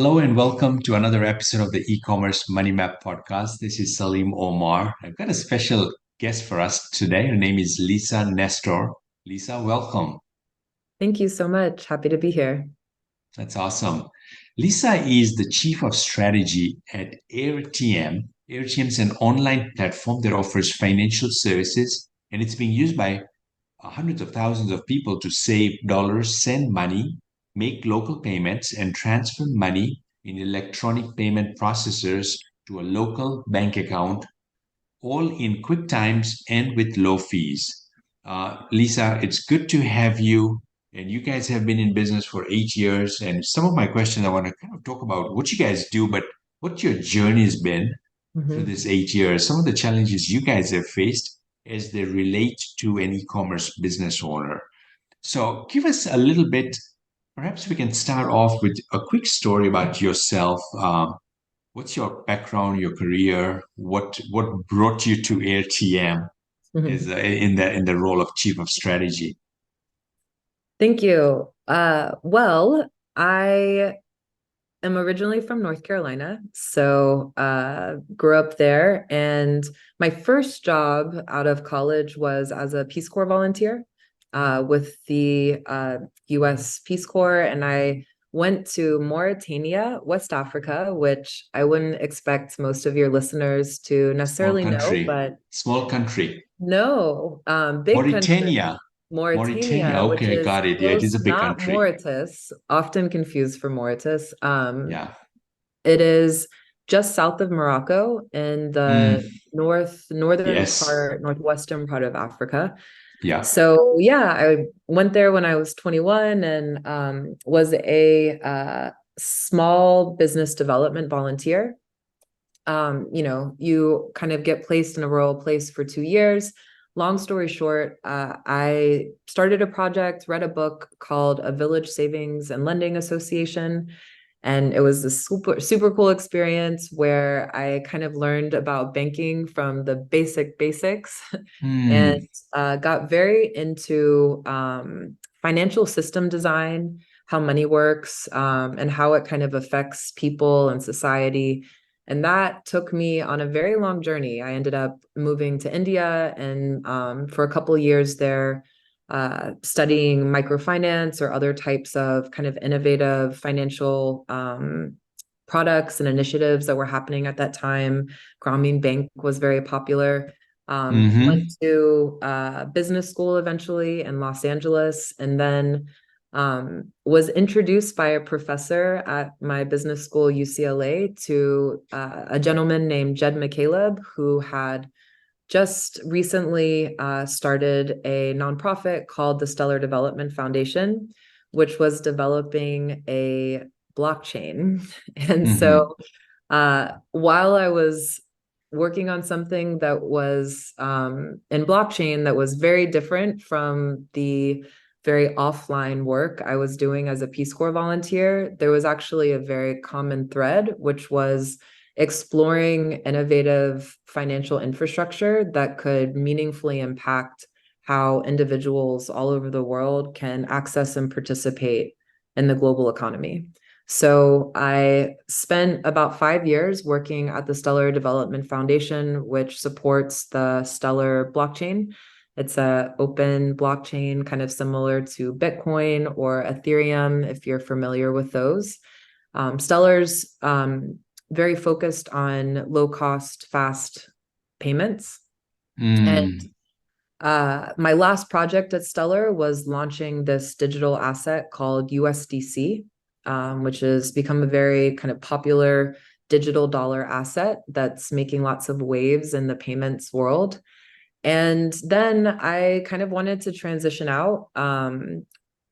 Hello and welcome to another episode of the e-commerce Money Map podcast. This is Salim Omar. I've got a special guest for us today. Her name is Lisa Nestor. Lisa, welcome. Thank you so much. Happy to be here. That's awesome. Lisa is the Chief of Strategy at AirTM. AirTM is an online platform that offers financial services, and it's being used by hundreds of thousands of people to save dollars, send money, make local payments, and transfer money in electronic payment processors to a local bank account, all in quick times and with low fees. Lisa, it's good to have you. And you guys have been in business for 8 years. And some of my questions I want to kind of talk about what you guys do, but what your journey has been through Mhm. this 8 years, some of the challenges you guys have faced as they relate to an e-commerce business owner. So give us a little bit, perhaps we can start off with a quick story about yourself. What's your background, your career? What brought you to AirTM as Mhm. in the role of chief of strategy? Thank you. Well, I am originally from North Carolina, so grew up there. And my first job out of college was as a Peace Corps volunteer with the U.S. Peace Corps, and I went to Mauritania, West Africa, which I wouldn't expect most of your listeners to Small necessarily know, country, but small country. no, big country. Mauritania. Mauritania. Mauritania, which Okay, is got it. Yeah, it is close, a big not country. Mauritius, often confused for Mauritius. Yeah. It is just south of Morocco in Mm, the northern yes. part, northwestern part of Africa. Yeah. So yeah, I went there when I was 21 and was a small business development volunteer. You kind of get placed in a rural place for 2 years. Long story short, I started a project, read a book called A Village Savings and Lending Association. And it was a super, super cool experience where I kind of learned about banking from the basics and Mm, got very into financial system design, how money works, and how it kind of affects people and society. And that took me on a very long journey. I ended up moving to India and for a couple of years there, studying microfinance or other types of kind of innovative financial products and initiatives that were happening at that time. Grameen Bank was very popular. Went mm-hmm. to business school eventually in Los Angeles, and then was introduced by a professor at my business school, UCLA, to a gentleman named Jed McCaleb, who had just recently started a nonprofit called the Stellar Development Foundation, which was developing a blockchain. And Mm-hmm. so while I was working on something that was in blockchain that was very different from the very offline work I was doing as a Peace Corps volunteer, there was actually a very common thread, which was exploring innovative financial infrastructure that could meaningfully impact how individuals all over the world can access and participate in the global economy. So I spent about 5 years working at the Stellar Development Foundation, which supports the Stellar blockchain. It's a open blockchain, kind of similar to Bitcoin or Ethereum, if you're familiar with those. Stellar's very focused on low cost, fast payments. And Mm, my last project at Stellar was launching this digital asset called USDC, which has become a very kind of popular digital dollar asset that's making lots of waves in the payments world. And then I kind of wanted to transition out,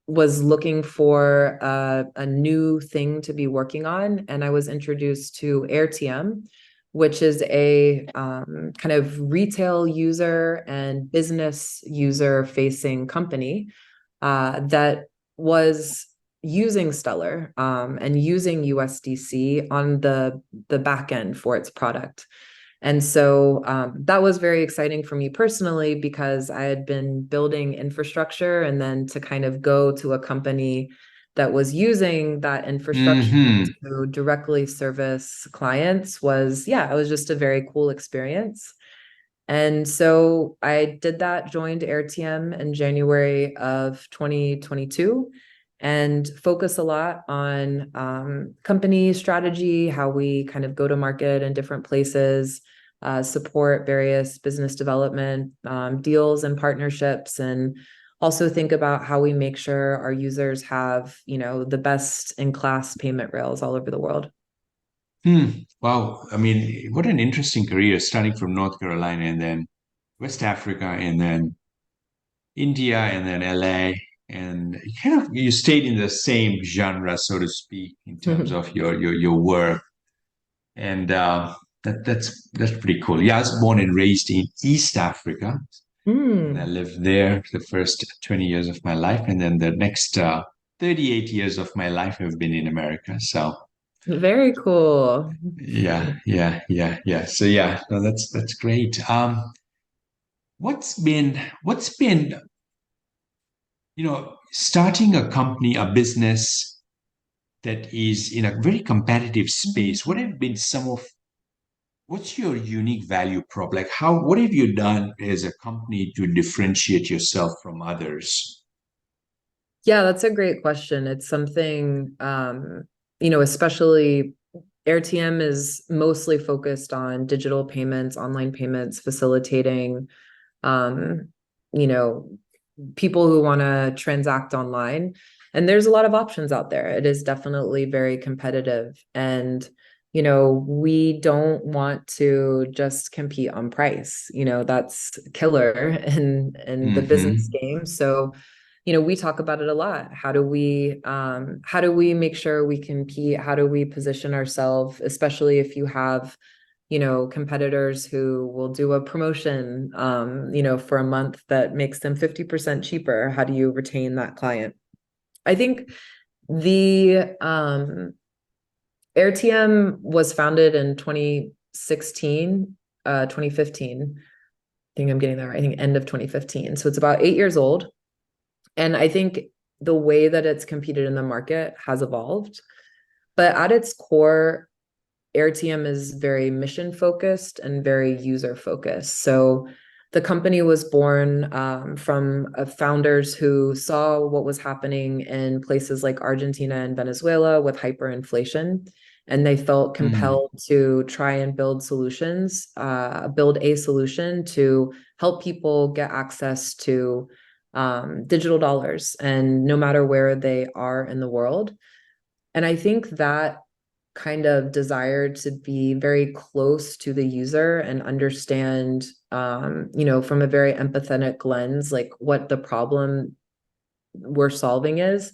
was looking for a new thing to be working on. And I was introduced to AirTM, which is a kind of retail user and business user facing company that was using Stellar and using USDC on the back end for its product. And so that was very exciting for me personally because I had been building infrastructure and then to kind of go to a company that was using that infrastructure Mm-hmm. to directly service clients was, yeah, it was just a very cool experience. And so I did that, joined AirTM in January of 2022, and focus a lot on company strategy, how we kind of go to market in different places, support various business development deals and partnerships, and also think about how we make sure our users have, the best in class payment rails all over the world. Hmm. Wow. I mean, what an interesting career, starting from North Carolina and then West Africa and then India and then LA. And you stayed in the same genre, so to speak, in terms of your work. And that's pretty cool. Yeah, I was born and raised in East Africa, and I Mm, lived there the first 20 years of my life, and then the next 38 years of my life have been in America. So very cool. yeah. So yeah, no, that's great. What's been starting a company, a business that is in a very competitive space? What have been some of what's your unique value prop? Like what have you done as a company to differentiate yourself from others? Yeah, that's a great question. It's something, especially AirTM is mostly focused on digital payments, online payments, facilitating, um, you know, people who want to transact online. And there's a lot of options out there. It is definitely very competitive. And, we don't want to just compete on price. That's killer in the business Hmm. game. So, we talk about it a lot. How do we make sure we compete? How do we position ourselves, especially if you have, competitors who will do a promotion, for a month that makes them 50% cheaper? How do you retain that client? I think the AirTM was founded in 2016, 2015. I think I'm getting that right. I think end of 2015. So it's about 8 years old. And I think the way that it's competed in the market has evolved. But at its core, AirTM is very mission focused and very user focused. So the company was born from founders who saw what was happening in places like Argentina and Venezuela with hyperinflation. And they felt Hmm. compelled to try and build build a solution to help people get access to digital dollars, and no matter where they are in the world. And I think that kind of desire to be very close to the user and understand, from a very empathetic lens, like what the problem we're solving is,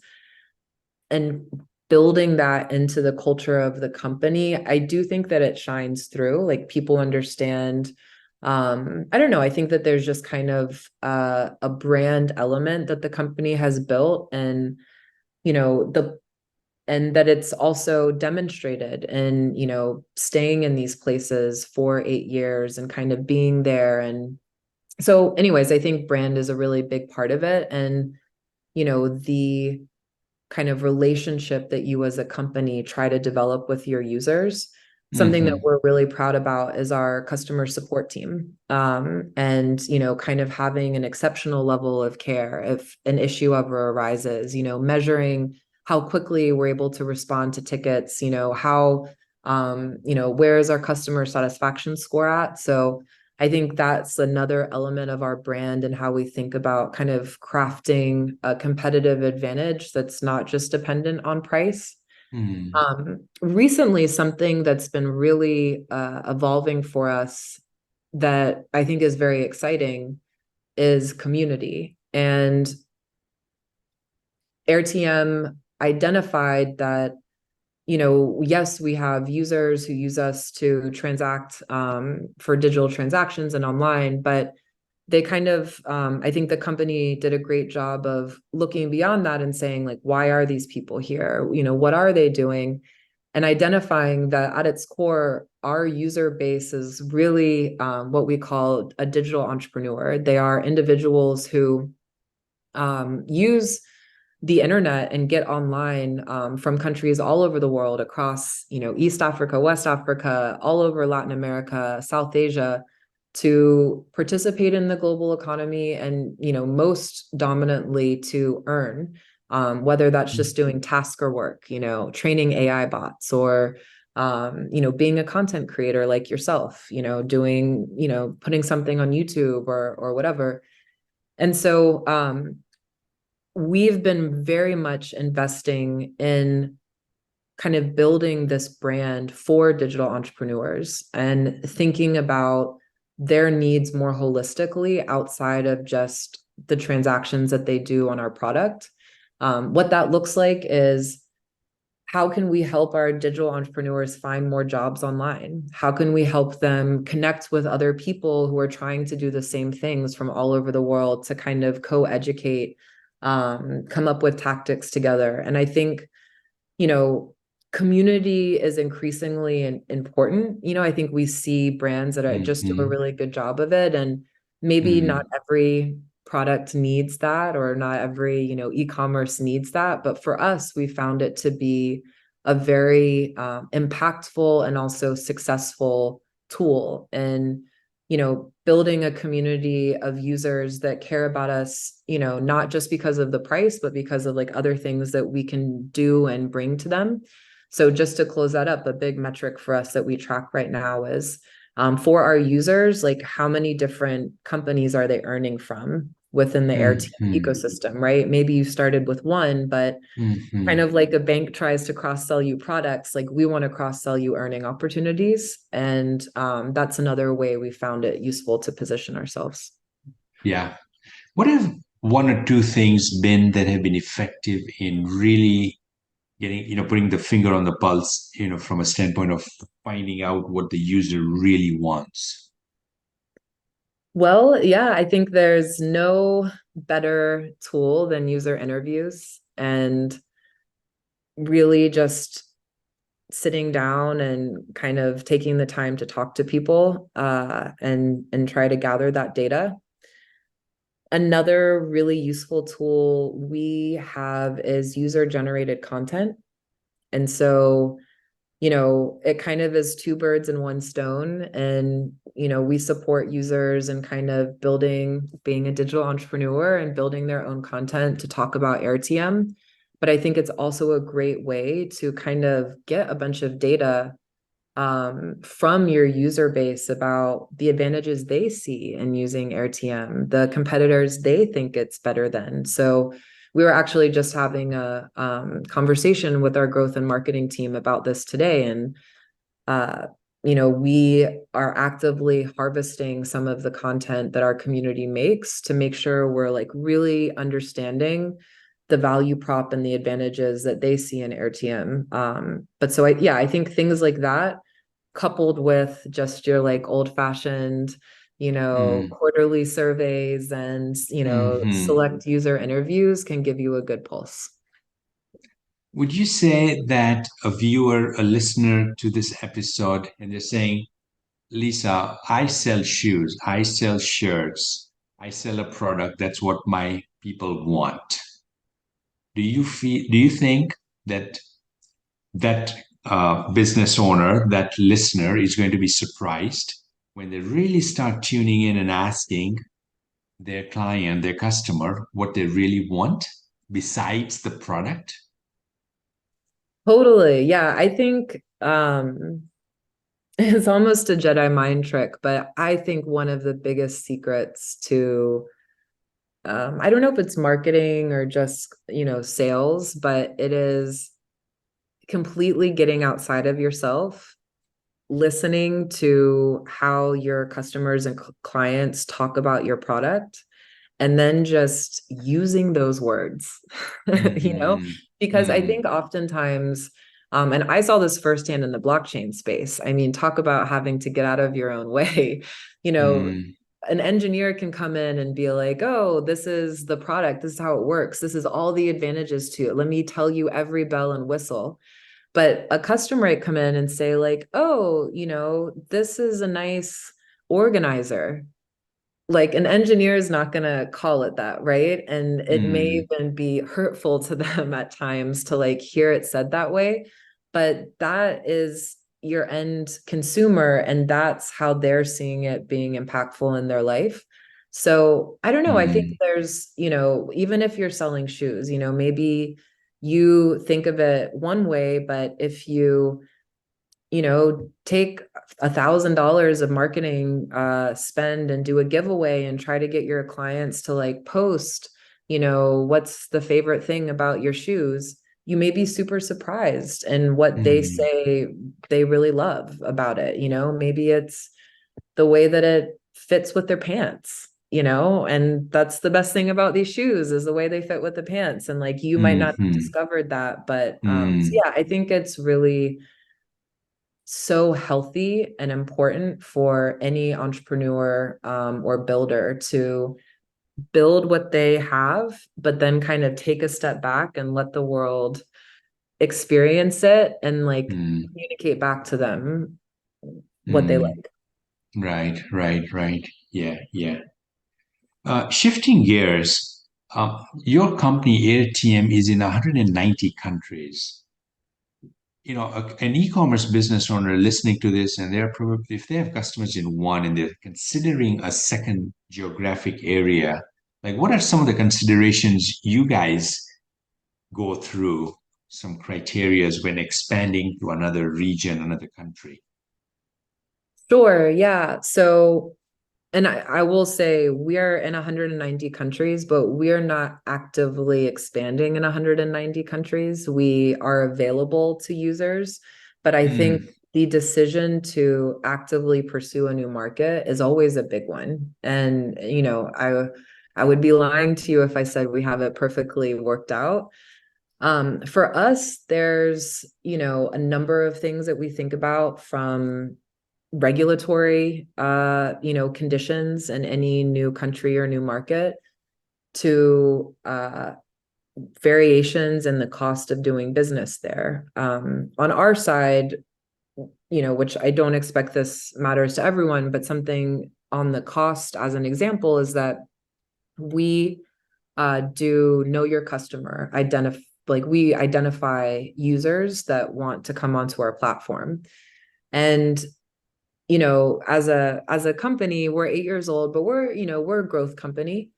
and building that into the culture of the company, I do think that it shines through. Like people understand. I don't know. I think that there's just kind of a brand element that the company has built, and the and that it's also demonstrated in, staying in these places for 8 years and kind of being there. And so anyways, I think brand is a really big part of it. And the kind of relationship that you as a company try to develop with your users. Something that Hmm. we're really proud about is our customer support team. And, kind of having an exceptional level of care if an issue ever arises, measuring how quickly we're able to respond to tickets, where is our customer satisfaction score at? So I think that's another element of our brand and how we think about kind of crafting a competitive advantage that's not just dependent on price. Hmm. Recently, something that's been really evolving for us that I think is very exciting is community. And AirTM identified that, yes, we have users who use us to transact for digital transactions and online, but they kind of, I think the company did a great job of looking beyond that and saying, like, why are these people here? What are they doing? And identifying that at its core, our user base is really what we call a digital entrepreneur. They are individuals who use the internet and get online from countries all over the world, across, East Africa, West Africa, all over Latin America, South Asia, to participate in the global economy and, most dominantly to earn, whether that's just doing task or work, training AI bots, or being a content creator like yourself, doing, putting something on YouTube or whatever. And so we've been very much investing in kind of building this brand for digital entrepreneurs and thinking about their needs more holistically outside of just the transactions that they do on our product. What that looks like is, how can we help our digital entrepreneurs find more jobs online? How can we help them connect with other people who are trying to do the same things from all over the world to kind of co-educate, come up with tactics together? And I think, community is increasingly important. I think we see brands that are just do a really good job of it, and maybe not every product needs that, or not every, e-commerce needs that. But for us, we found it to be a very impactful and also successful tool in, building a community of users that care about us, not just because of the price, but because of like other things that we can do and bring to them. So just to close that up, a big metric for us that we track right now is, for our users, like how many different companies are they earning from within the AirTM ecosystem, right? Maybe you started with one, but kind of like a bank tries to cross-sell you products, like we want to cross-sell you earning opportunities. And that's another way we found it useful to position ourselves. Yeah. What have one or two things been that have been effective in really getting, putting the finger on the pulse, from a standpoint of finding out what the user really wants? Well, yeah, I think there's no better tool than user interviews, and really just sitting down and kind of taking the time to talk to people, and try to gather that data. Another really useful tool we have is user generated content. And so, it kind of is two birds in one stone. And, we support users in kind of being a digital entrepreneur and building their own content to talk about AirTM. But I think it's also a great way to kind of get a bunch of data from your user base about the advantages they see in using AirTM, the competitors they think it's better than. So we were actually just having a conversation with our growth and marketing team about this today. And, we are actively harvesting some of the content that our community makes to make sure we're like really understanding the value prop and the advantages that they see in AirTM. But so I think things like that, coupled with just your like old fashioned, quarterly surveys and, select user interviews can give you a good pulse. Would you say that a viewer, a listener to this episode, and they're saying, Lisa, I sell shoes, I sell shirts, I sell a product, that's what my people want. Do you think that business owner, that listener is going to be surprised when they really start tuning in and asking their client, their customer, what they really want besides the product? Totally. Yeah. I think it's almost a Jedi mind trick, but I think one of the biggest secrets to, I don't know if it's marketing or just, sales, but it is completely getting outside of yourself, listening to how your customers and clients talk about your product, and then just using those words, because I think oftentimes, and I saw this firsthand in the blockchain space. I mean, talk about having to get out of your own way. An engineer can come in and be like, oh, this is the product. This is how it works. This is all the advantages to it. Let me tell you every bell and whistle. But a customer might come in and say like, oh, this is a nice organizer. like an engineer is not going to call it that, right? And it may Mm, even be hurtful to them at times to like hear it said that way, but that is your end consumer, and that's how they're seeing it being impactful in their life. So I don't know, I think mm, there's, even if you're selling shoes, maybe you think of it one way, but if you take $1,000 of marketing spend and do a giveaway and try to get your clients to like post, what's the favorite thing about your shoes, you may be super surprised in what they mm, say they really love about it. Maybe it's the way that it fits with their pants, and that's the best thing about these shoes is the way they fit with the pants. And like, you might not have mm, discovered that, but so mm, yeah, I think it's really so healthy and important for any entrepreneur or builder to build what they have, but then kind of take a step back and let the world experience it and like mm, communicate back to them what they mm. like. Right, right, right. Yeah, yeah. Shifting gears, your company AirTM is in 190 countries. An e-commerce business owner listening to this, and they're probably, if they have customers in one and they're considering a second geographic area, like what are some of the considerations you guys go through, some criterias when expanding to another region, another country? Sure, yeah. So, and I will say we are in 190 countries, but we are not actively expanding in 190 countries. We are available to users, but I think Mm, the decision to actively pursue a new market is always a big one. And, I would be lying to you if I said we have it perfectly worked out. For us, there's, a number of things that we think about, from regulatory conditions in any new country or new market to variations in the cost of doing business there. On our side, which I don't expect this matters to everyone, but something on the cost as an example is that we do know your customer, we identify users that want to come onto our platform. And as a company, we're 8 years old, but we're a growth company.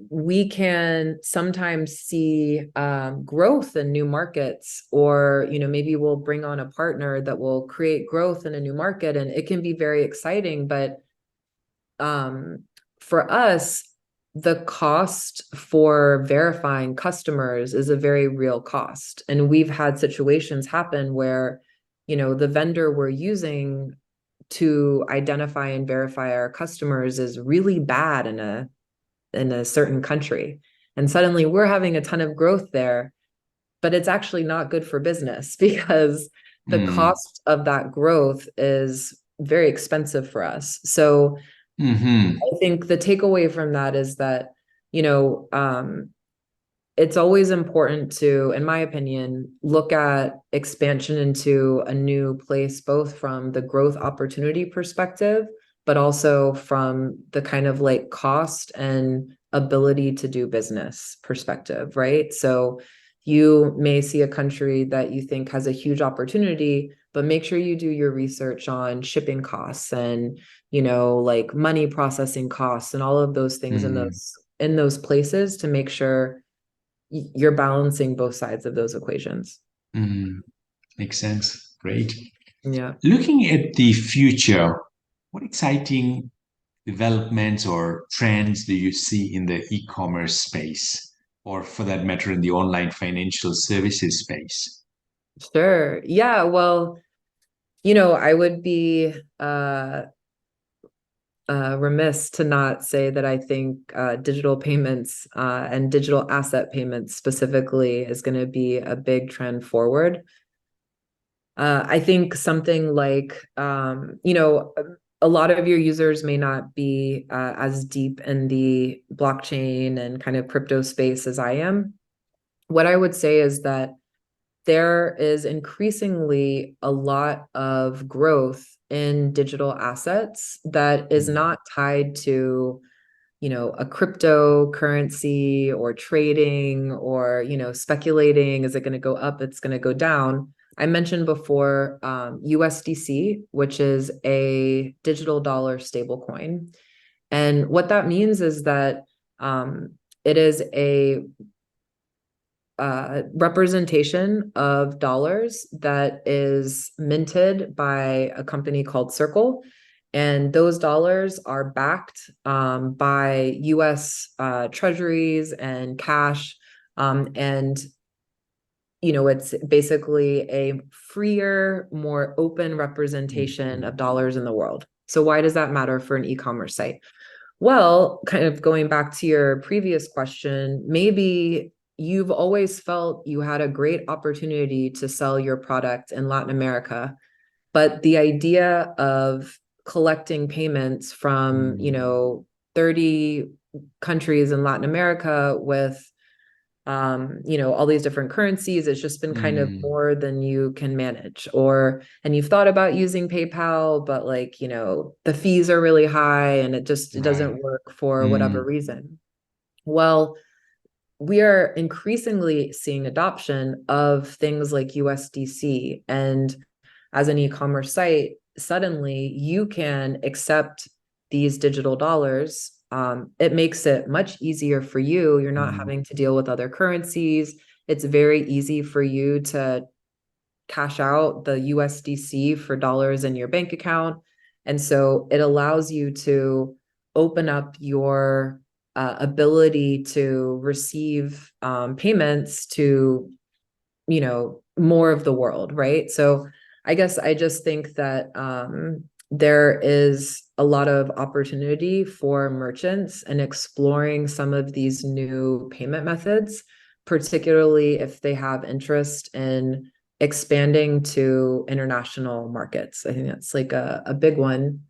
We can sometimes see growth in new markets, or maybe we'll bring on a partner that will create growth in a new market, and it can be very exciting. But for us, the cost for verifying customers is a very real cost, and we've had situations happen where the vendor we're using to identify and verify our customers is really bad in a certain country, and suddenly we're having a ton of growth there, but it's actually not good for business because the mm, cost of that growth is very expensive for us. So mm-hmm, I think the takeaway from that is that you know it's always important to, in my opinion, look at expansion into a new place, both from the growth opportunity perspective, but also from the kind of like cost and ability to do business perspective, right? So you may see a country that you think has a huge opportunity, but make sure you do your research on shipping costs and, like money processing costs and all of those things in mm, those places to make sure you're balancing both sides of those equations. mm. Makes sense. Great. Yeah. Looking at the future, what exciting developments or trends do you see in the e-commerce space, or for that matter, in the online financial services space? Sure. Yeah. Well, I would be remiss to not say that I think digital payments and digital asset payments specifically is going to be a big trend forward. I think something like, a lot of your users may not be as deep in the blockchain and kind of crypto space as I am. What I would say is that there is increasingly a lot of growth in digital assets that is not tied to a cryptocurrency or trading or, speculating, is it going to go up? It's going to go down. I mentioned before USDC, which is a digital dollar stablecoin. And what that means is that it is a representation of dollars that is minted by a company called Circle. And those dollars are backed by US treasuries and cash. And it's basically a freer, more open representation of dollars in the world. So why does that matter for an e-commerce site? Well, kind of going back to your previous question, maybe you've always felt you had a great opportunity to sell your product in Latin America, but the idea of collecting payments from, 30 countries in Latin America with all these different currencies, it's just been kind of more than you can manage. And you've thought about using PayPal, but the fees are really high and it doesn't work for whatever reason. Well, we are increasingly seeing adoption of things like USDC. And as an e-commerce site, suddenly you can accept these digital dollars. It makes it much easier for you. You're not having to deal with other currencies. It's very easy for you to cash out the USDC for dollars in your bank account. And so it allows you to open up your ability to receive payments to, more of the world, right? So I guess I just think that there is a lot of opportunity for merchants in exploring some of these new payment methods, particularly if they have interest in expanding to international markets. I think that's like a big one.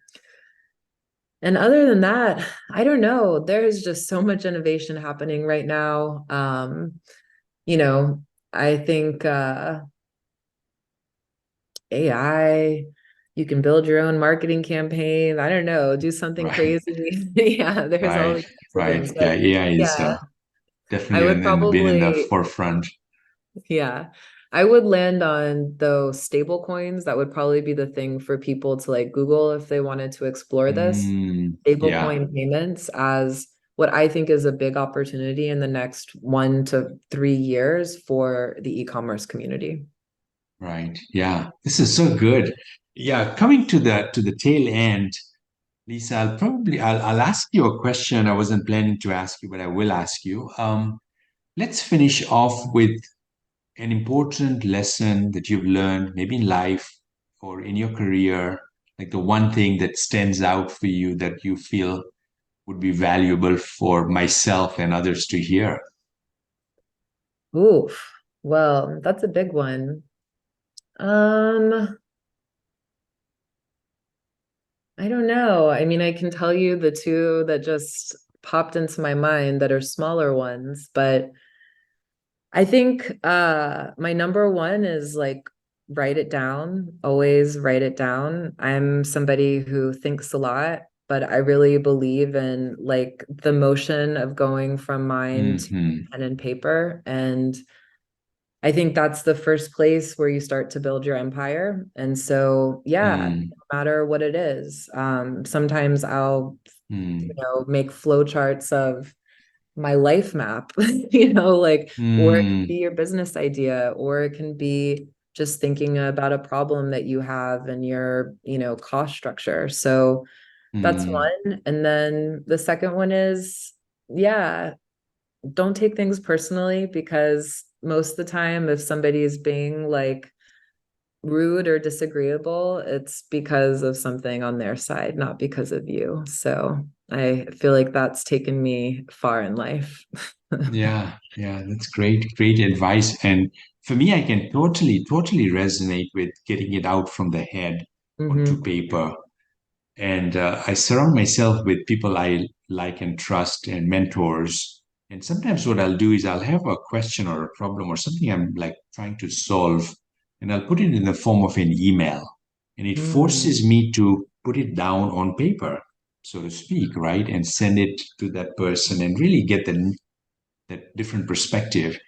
And other than that, I don't know. There's just so much innovation happening right now. I think AI, you can build your own marketing campaign. I don't know, do something crazy. Yeah, there's all these things. Yeah, But AI is yeah, I definitely would been in the probably, forefront. yeah, I would land on those stable coins. That would probably be the thing for people to Google if they wanted to explore this. Yeah, Stablecoin payments as what I think is a big opportunity in the next 1 to 3 years for the e-commerce community. right. Yeah, this is so good. Yeah, coming to the tail end, Lisa, I'll ask you a question I wasn't planning to ask you, but I will ask you. Let's finish off with an important lesson that you've learned, maybe in life or in your career, like the one thing that stands out for you that you feel would be valuable for myself and others to hear. Oof. Well, that's a big one. Um, I don't know. I mean, I can tell you the two that just popped into my mind that are smaller ones, but I think my number one is write it down, always write it down. I'm somebody who thinks a lot, but I really believe in the motion of going from mind to Hmm. pen and paper. And I think that's the first place where you start to build your empire. And so, yeah, Mm, no matter what it is, sometimes I'll, mm, make flow charts of my life map, or it can be mm, your business idea, or it can be just thinking about a problem that you have in your, cost structure. So that's mm, one. And then the second one is, yeah, don't take things personally, because most of the time, if somebody is being rude or disagreeable, it's because of something on their side, not because of you. So I feel like that's taken me far in life. yeah, yeah, that's great, great advice. And for me, I can totally resonate with getting it out from the head onto Hmm. paper. And I surround myself with people I like and trust and mentors. And sometimes what I'll do is I'll have a question or a problem or something I'm like trying to solve, and I'll put it in the form of an email. And it Mm. forces me to put it down on paper. so to speak, right? And send it to that person and really get that different perspective.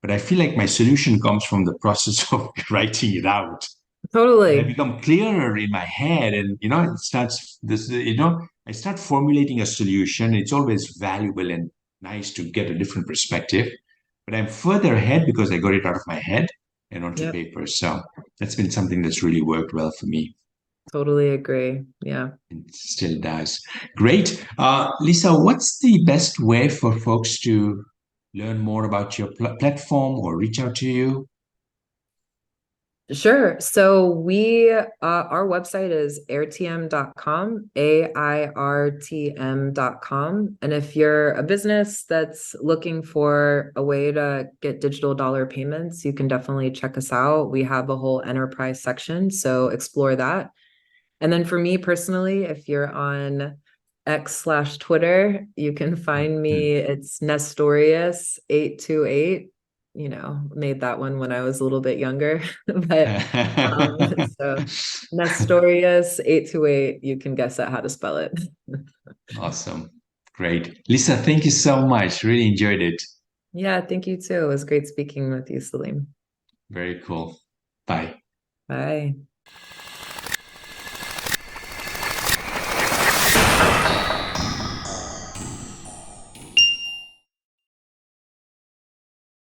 But I feel like my solution comes from the process of writing it out. And I Totally. become clearer in my head. And, it starts this, I start formulating a solution. It's always valuable and nice to get a different perspective. But I'm further ahead because I got it out of my head and onto Yep. paper. So that's been something that's really worked well for me. Totally agree. Yeah. It still does. Great. Lisa, what's the best way for folks to learn more about your platform or reach out to you? Sure. So our website is airtm.com, AIRTM.com. And if you're a business that's looking for a way to get digital dollar payments, you can definitely check us out. We have a whole enterprise section, so explore that. And then for me personally, if you're on X/Twitter, you can find me. It's Nestorius828. Made that one when I was a little bit younger. But so Nestorius828, you can guess at how to spell it. Awesome. Great. Lisa, thank you so much. Really enjoyed it. Yeah, thank you too. It was great speaking with you, Salim. Very cool. Bye. Bye.